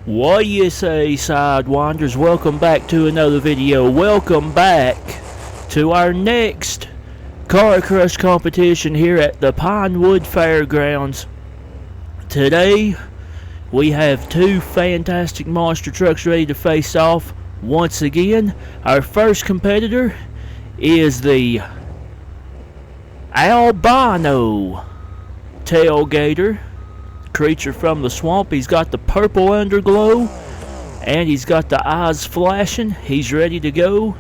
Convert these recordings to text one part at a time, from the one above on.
What you say, Sidewinders? Welcome back to another video. Welcome back to our next car crush competition here at the Pinewood Fairgrounds. Today, we have two fantastic monster trucks ready to face off. Once again, our first competitor is the Albino Tail Gator, creature from the swamp. He's got the purple underglow and he's got the eyes flashing. He's ready to go,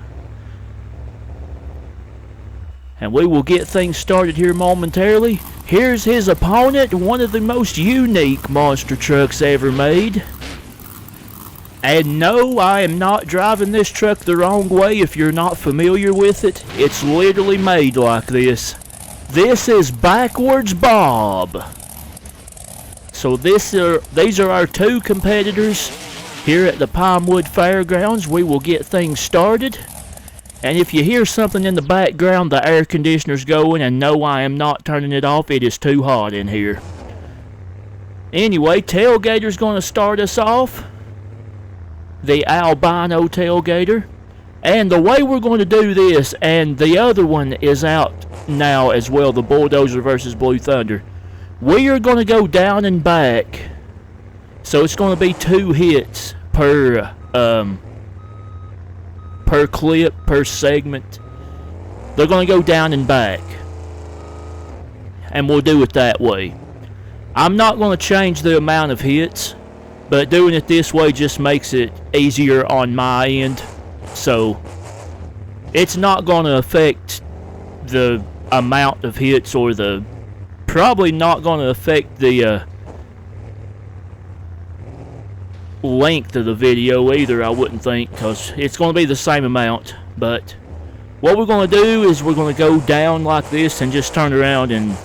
and we will get things started here momentarily. Here's his opponent, one of the most unique monster trucks ever made. And no, I am not driving this truck the wrong way if you're not familiar with it. It's literally made like this. This is Backwards Bob. So these are our two competitors here at the Pinewood Fairgrounds. We will get things started. And if you hear something in the background, the air conditioner's going, and no, I am not turning it off. It is too hot in here. Anyway, Tailgater's going to start us off. The Albino Tail Gator. And the way we're going to do this, and the other one is out now as well, the Bulldozer versus Blue Thunder. We are going to go down and back, so it's going to be 2 hits per clip, per segment. They're going to go down and back, and we'll do it that way. I'm not going to change the amount of hits, but doing it this way just makes it easier on my end, so it's not going to affect the amount of hits, or probably not going to affect the length of the video either, I wouldn't think, because it's going to be the same amount. But what we're going to do is we're going to go down like this and just turn around and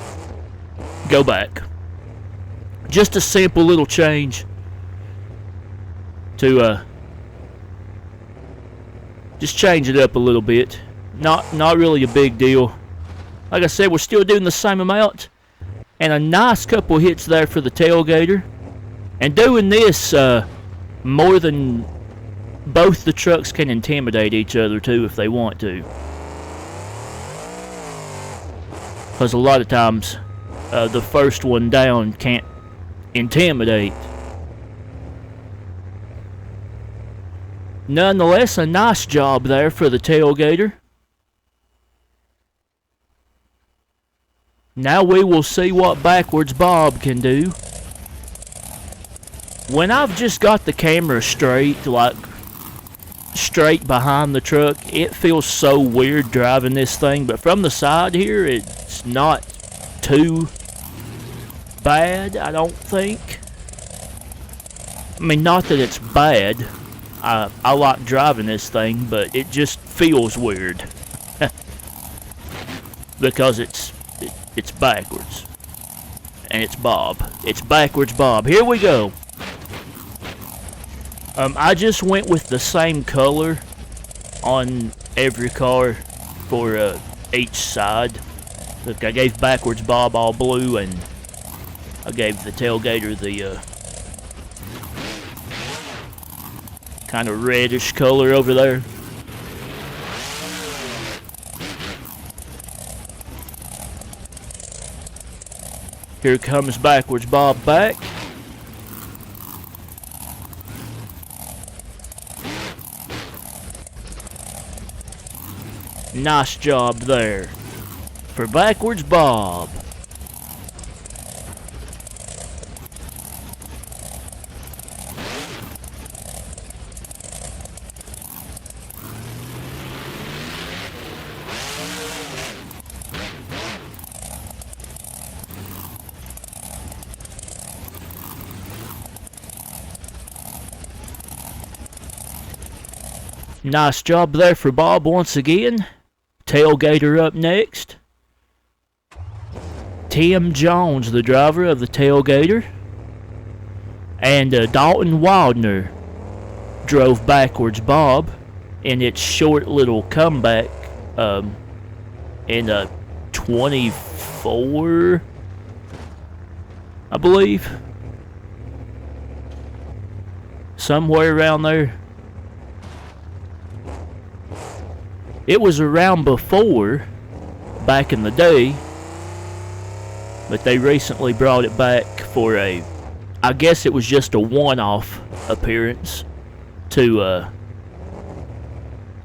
go back. Just a simple little change to just change it up a little bit. Not really a big deal. Like I said, we're still doing the same amount. And a nice couple hits there for the Tailgater. And doing this, more than both the trucks can intimidate each other too if they want to. Because a lot of times, the first one down can't intimidate. Nonetheless, a nice job there for the Tailgater. Now we will see what Backwards Bob can do. When I've just got the camera straight, like straight behind the truck, it feels so weird driving this thing. But from the side here, it's not too bad, I don't think. I mean, not that it's bad. I like driving this thing, but it just feels weird. Because it's backwards. And it's Bob. It's Backwards Bob. Here we go. I just went with the same color on every car for each side. Look, I gave Backwards Bob all blue, and I gave the Tailgater the kind of reddish color over there. Here comes Backwards Bob back. Nice job there for Backwards Bob. Nice job there for Bob once again. Tailgater up next. Tim Jones, the driver of the Tailgater. And Dalton Wildner drove Backwards Bob in its short little comeback in 24, I believe. Somewhere around there. It was around before, back in the day, but they recently brought it back for I guess it was just a one-off appearance to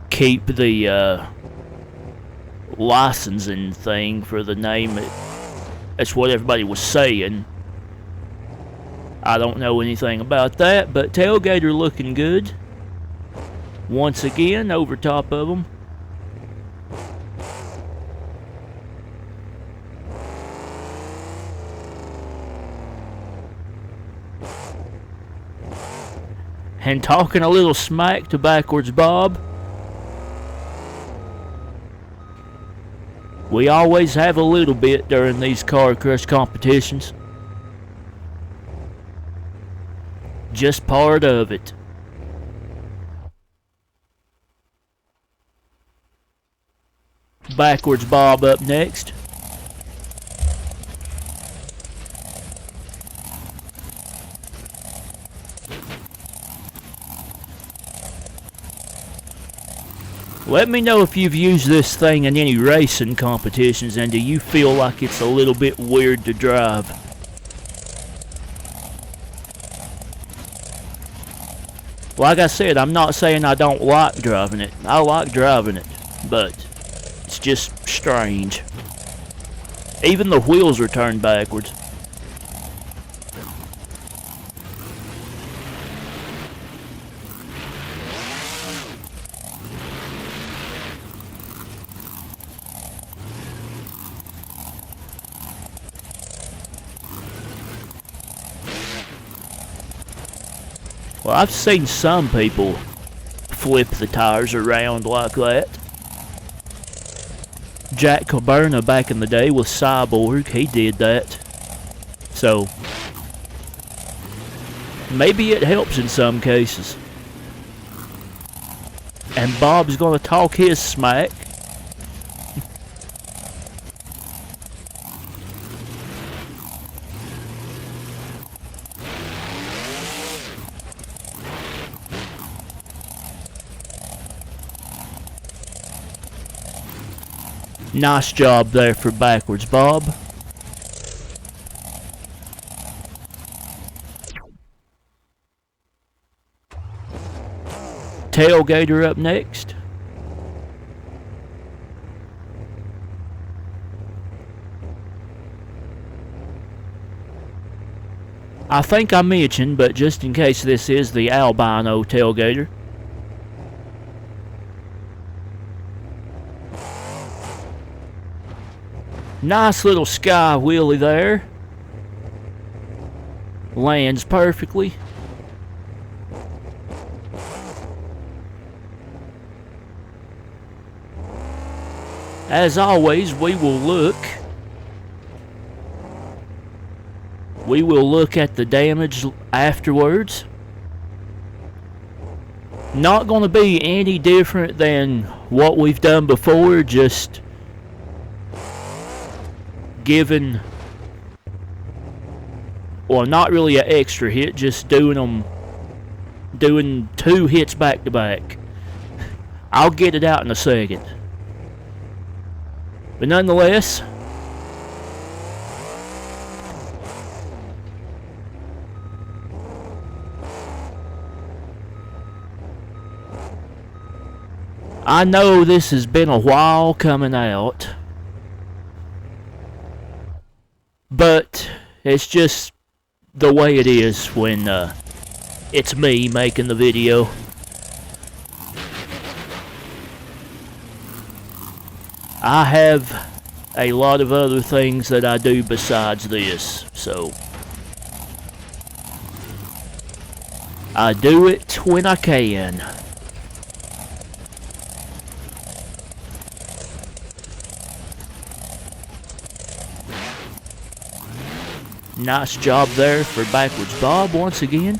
keep the licensing thing for the name. That's what everybody was saying. I don't know anything about that, but Tail Gator looking good. Once again, over top of them. And talking a little smack to Backwards Bob. We always have a little bit during these car crush competitions. Just part of it. Backwards Bob up next. Let me know if you've used this thing in any racing competitions, and do you feel like it's a little bit weird to drive? Like I said, I'm not saying I don't like driving it. I like driving it, but it's just strange. Even the wheels are turned backwards. Well, I've seen some people flip the tires around like that. Jack Caberna back in the day with Cyborg, he did that. So, maybe it helps in some cases. And Bob's gonna talk his smack. Nice job there for Backwards Bob. Tail Gator up next. I think I mentioned, but just in case, this is the Albino Tail Gator. Nice little sky wheelie there. Lands perfectly. As always, we will look at the damage afterwards. Not going to be any different than what we've done before, just given, well, not really an extra hit, just doing 2 hits back to back. I'll get it out in a second. But nonetheless, I know this has been a while coming out, but it's just the way it is when it's me making the video. I have a lot of other things that I do besides this, so I do it when I can. Nice job there for Backwards Bob once again.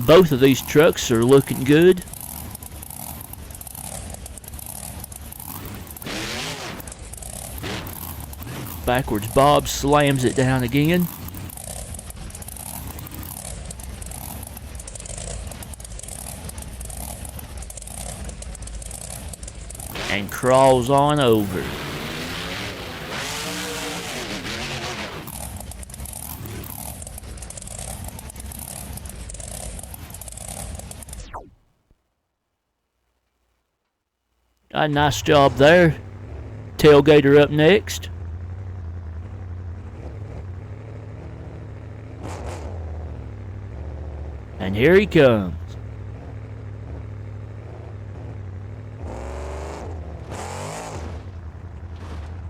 Both of these trucks are looking good. Backwards Bob slams it down again. and crawls on over. A nice job there. Tail Gator up next. And here he comes.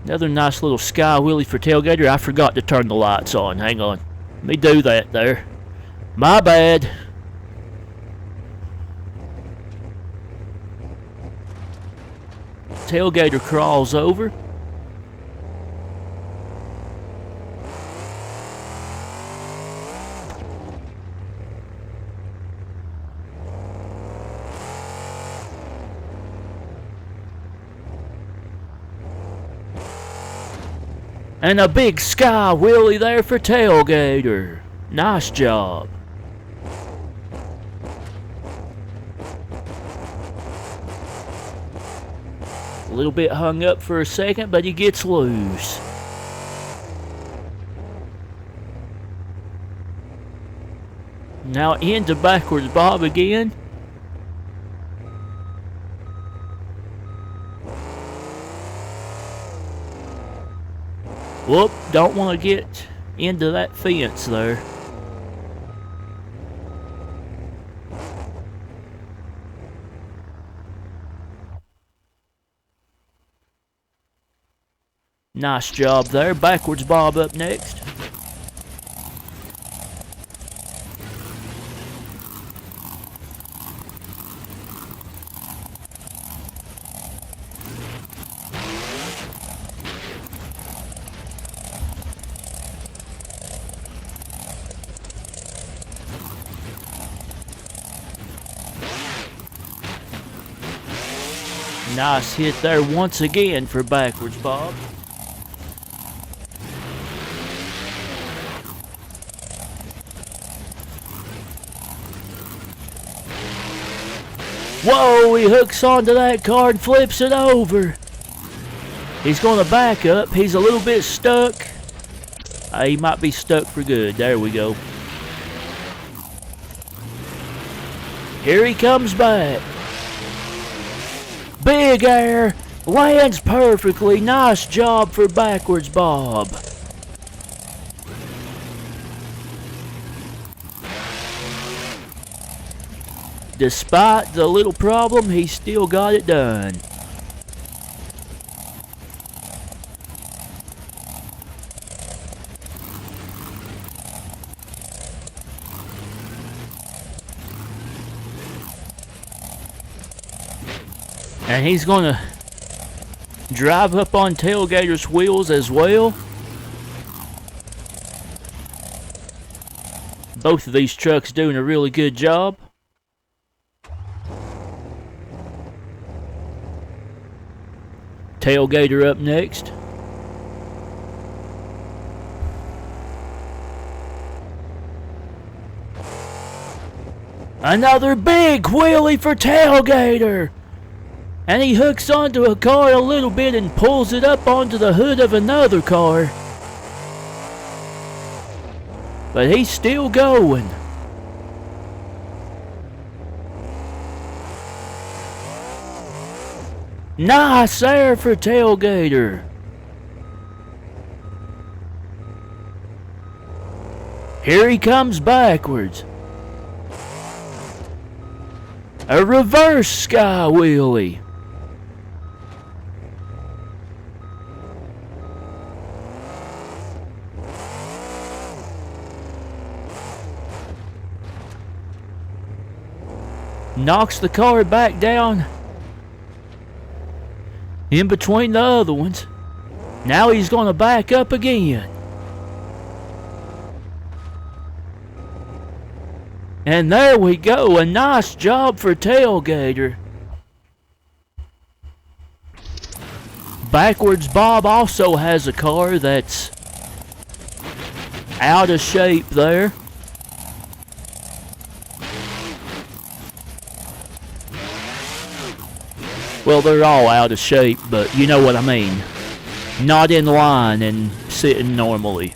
Another nice little sky wheelie for Tail Gator. I forgot to turn the lights on. Hang on. Let me do that there. My bad. Tail Gator crawls over. And a big sky wheelie there for Tail Gator. Nice job. A little bit hung up for a second, but he gets loose. Now into backwards bob again. Whoop, don't want to get into that fence there. Nice job there. Backwards bob up next. Nice hit there once again for backwards bob. Whoa, he hooks onto that car and flips it over. He's going to back up. He's a little bit stuck. He might be stuck for good. There we go. Here he comes back. Big air. Lands perfectly. Nice job for backwards bob. Despite the little problem, he still got it done. And he's going to drive up on Tail Gator's wheels as well. Both of these trucks doing a really good job. Tail Gator up next. Another big wheelie for Tail Gator. And he hooks onto a car a little bit and pulls it up onto the hood of another car. But he's still going. Nice air for Tail Gator. Here he comes backwards. A reverse sky wheelie. Knocks the car back down in between the other ones. Now he's going to back up again. And there we go. A nice job for Tail Gator. Backwards Bob also has a car that's out of shape there. Well, they're all out of shape, but you know what I mean. Not in line and sitting normally.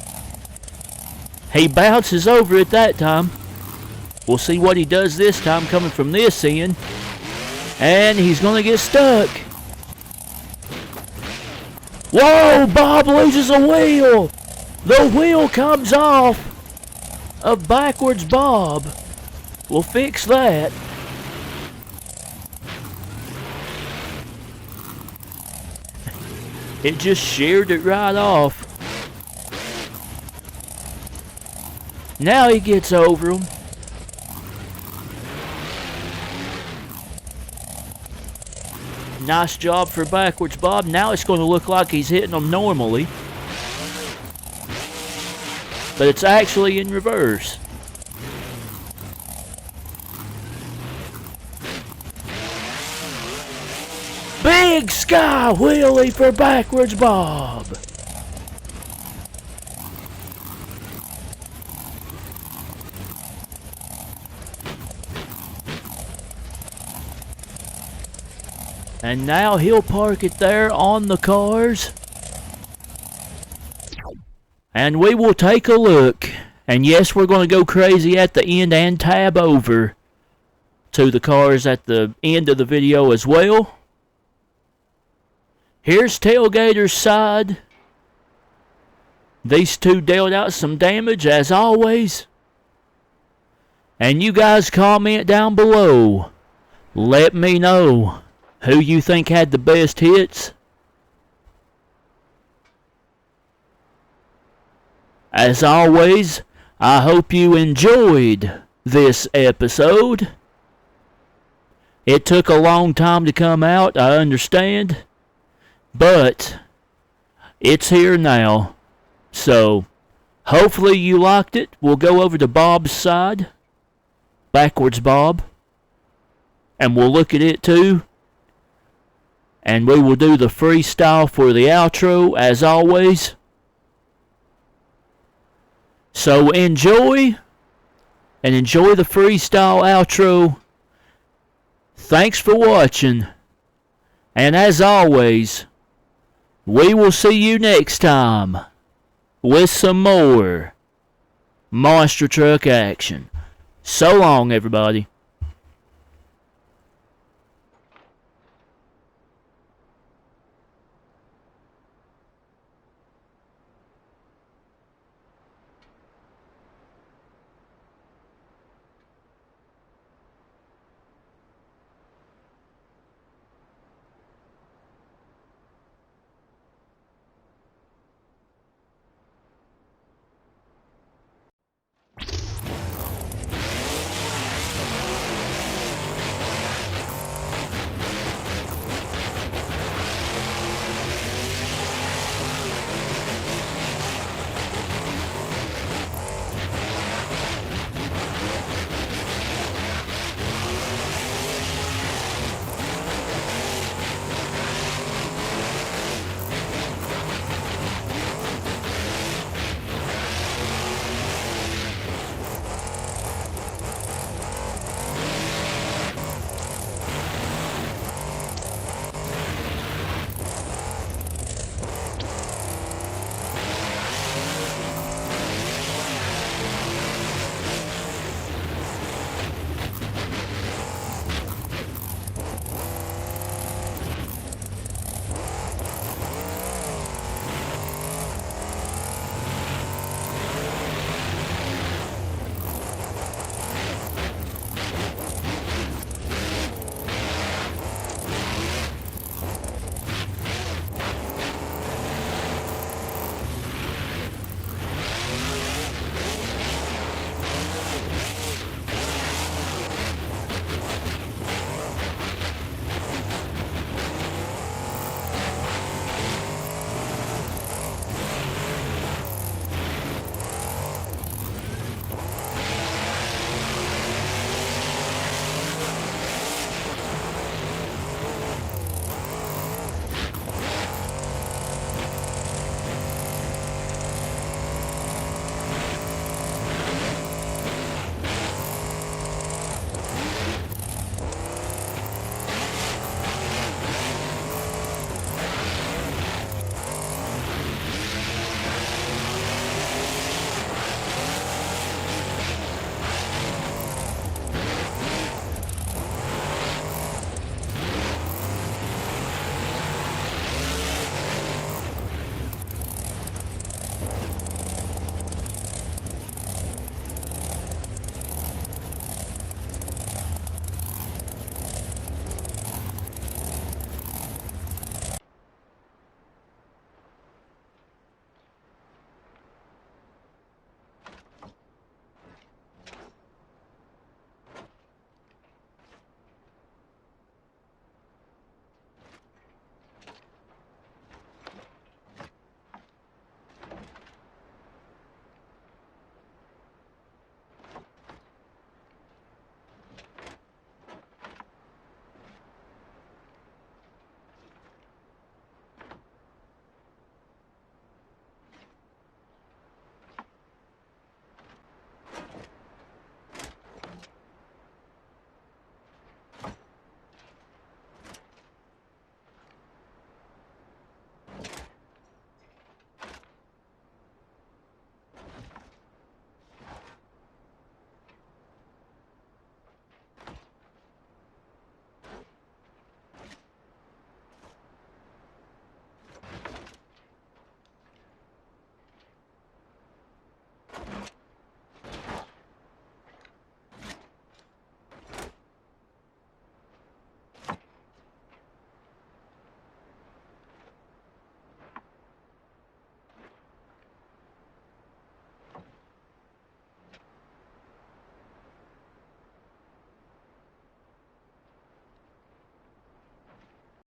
He bounces over it that time. We'll see what he does this time coming from this end. And he's going to get stuck. Whoa, Bob loses a wheel. The wheel comes off of backwards Bob. We'll fix that. It just sheared it right off. Now he gets over him. Nice job for backwards Bob. Now it's going to look like he's hitting them normally. But it's actually in reverse. Big sky wheelie for backwards Bob. And now he'll park it there on the cars. And we will take a look. And yes, we're going to go crazy at the end and tab over to the cars at the end of the video as well. Here's Tail Gator's side. These two dealt out some damage as always. And you guys comment down below. Let me know who you think had the best hits. As always, I hope you enjoyed this episode. It took a long time to come out, I understand. But it's here now. So hopefully you liked it. We'll go over to Bob's side. Backwards Bob. And we'll look at it too. And we will do the freestyle for the outro as always. So enjoy. And enjoy the freestyle outro. Thanks for watching. And as always, we will see you next time with some more monster truck action. So long, everybody.